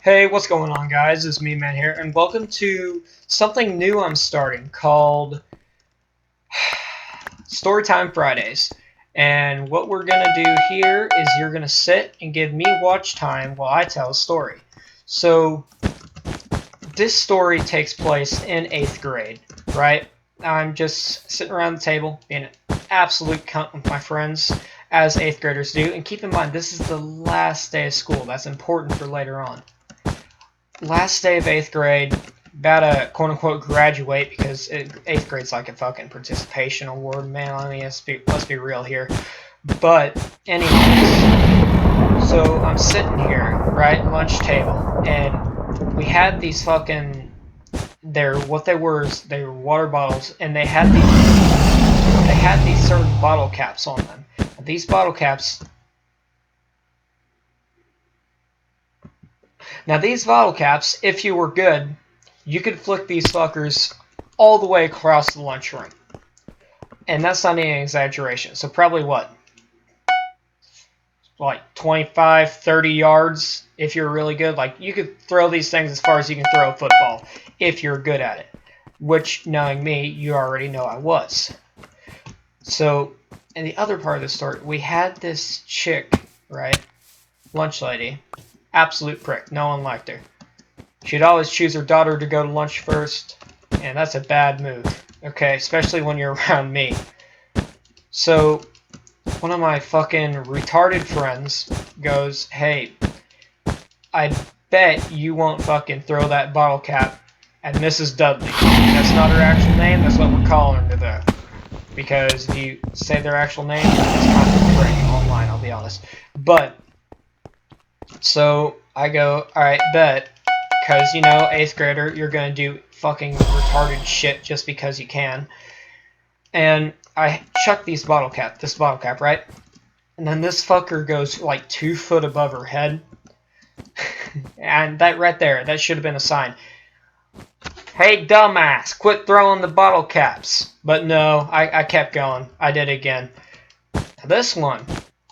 Hey, what's going on, guys? It's me, Man, here, and welcome to something new I'm starting called Storytime Fridays. And what we're gonna do here is you're gonna sit and give me watch time while I tell a story. So, this story takes place in 8th grade, right? I'm just sitting around the table, being an absolute cunt with my friends, as 8th graders do. And keep in mind, this is the last day of school. That's important for later on. Last day of 8th grade, about to quote-unquote graduate, because 8th grade's like a fucking participation award, man. I mean, let's be real here. But, anyways, so I'm sitting here, right, lunch table, and we had these fucking, what they were water bottles, and they had these certain bottle caps on them. These bottle caps, if you were good, you could flick these fuckers all the way across the lunchroom. And that's not any exaggeration. So probably what? Like 25, 30 yards if you're really good. Like, you could throw these things as far as you can throw a football if you're good at it. Which, knowing me, you already know I was. So, in the other part of the story, we had this chick, right? Lunch lady. Absolute prick. No one liked her. She'd always choose her daughter to go to lunch first, and that's a bad move, okay? Especially when you're around me. So, one of my fucking retarded friends goes, "Hey, I bet you won't fucking throw that bottle cap at Mrs. Dudley." That's not her actual name, that's what we're calling her though. Because if you say their actual name, it's kind of great online, I'll be honest. But, so, I go, alright, bet. Because, 8th grader, you're going to do fucking retarded shit just because you can. And I chuck this bottle cap, right? And then this fucker goes like 2 foot above her head. And that right there, that should have been a sign. Hey, dumbass, quit throwing the bottle caps. But no, I kept going. I did it again. This one,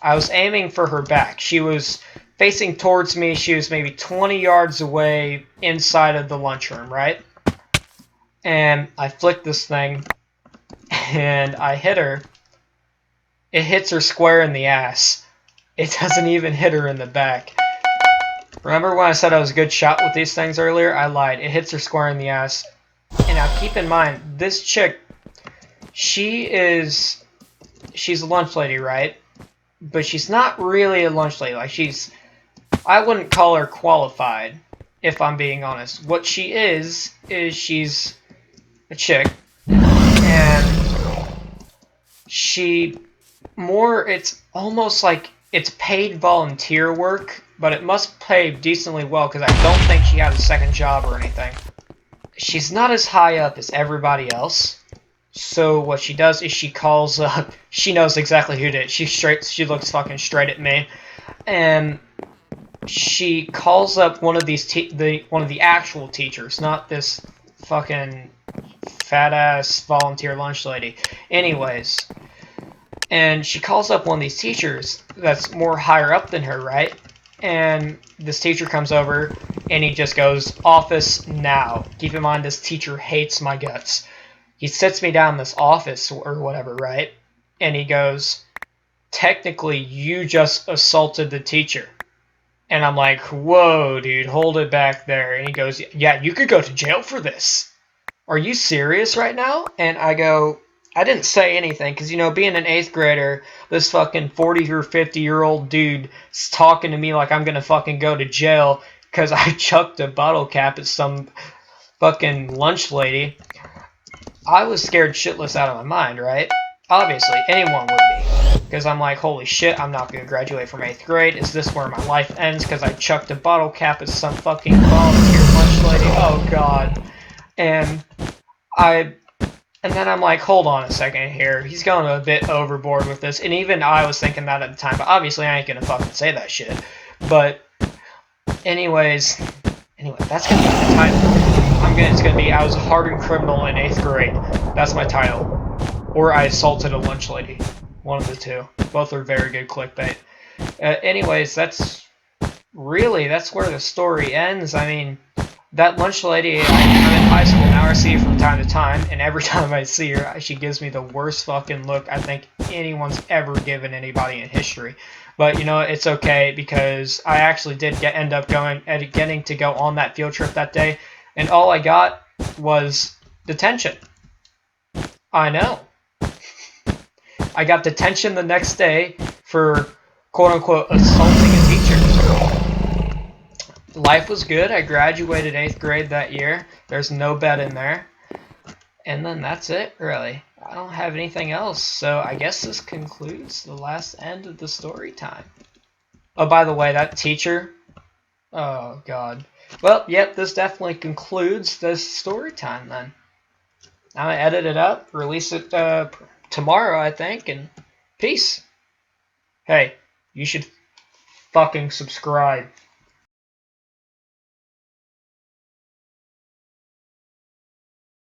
I was aiming for her back. She was facing towards me. She was maybe 20 yards away inside of the lunchroom, right? And I flicked this thing, and I hit her. It hits her square in the ass. It doesn't even hit her in the back. Remember when I said I was a good shot with these things earlier? I lied. It hits her square in the ass. And now keep in mind, this chick, she's a lunch lady, right? But she's not really a lunch lady. Like, I wouldn't call her qualified, if I'm being honest. What she is she's a chick, and it's almost like it's paid volunteer work, but it must pay decently well, because I don't think she has a second job or anything. She's not as high up as everybody else. So what she does is she calls up. She knows exactly who did it. She looks fucking straight at me, and she calls up one of the actual teachers, not this fucking fat ass volunteer lunch lady. Anyways, and she calls up one of these teachers that's more higher up than her, right? And this teacher comes over, and he just goes, "Office now." Keep in mind, this teacher hates my guts. He sits me down in this office or whatever, right? And he goes, "Technically, you just assaulted the teacher." And I'm like, "Whoa, dude, hold it back there." And he goes, "Yeah, you could go to jail for this. Are you serious right now?" And I go, I didn't say anything, because, being an 8th grader, this fucking 40 or 50-year-old dude is talking to me like I'm gonna fucking go to jail because I chucked a bottle cap at some fucking lunch lady. I was scared shitless out of my mind, right? Obviously, anyone would be. Because I'm like, holy shit, I'm not going to graduate from 8th grade. Is this where my life ends because I chucked a bottle cap at some fucking volunteer lunch lady? Oh, God. And then I'm like, hold on a second here. He's going a bit overboard with this. And even I was thinking that at the time. But obviously, I ain't going to fucking say that shit. But anyway, that's going to be the title. It's going to be, I was a hardened criminal in 8th grade. That's my title. Or I assaulted a lunch lady. One of the two. Both are very good clickbait. Anyways, that's really, that's where the story ends. I mean, that lunch lady, I'm in high school now, I see her from time to time, and every time I see her, she gives me the worst fucking look I think anyone's ever given anybody in history. But, you know, it's okay, because I actually did end up getting to go on that field trip that day, and all I got was detention. I know. I got detention the next day for quote-unquote assaulting a teacher. Life was good. I graduated 8th grade that year. There's no bed in there. And then that's it, really. I don't have anything else, so I guess this concludes the last end of the story time. Oh, by the way, that teacher... Oh, God. Well, yep, this definitely concludes this story time, then. I'm going to edit it up, release it tomorrow, I think, and peace. Hey, you should fucking subscribe.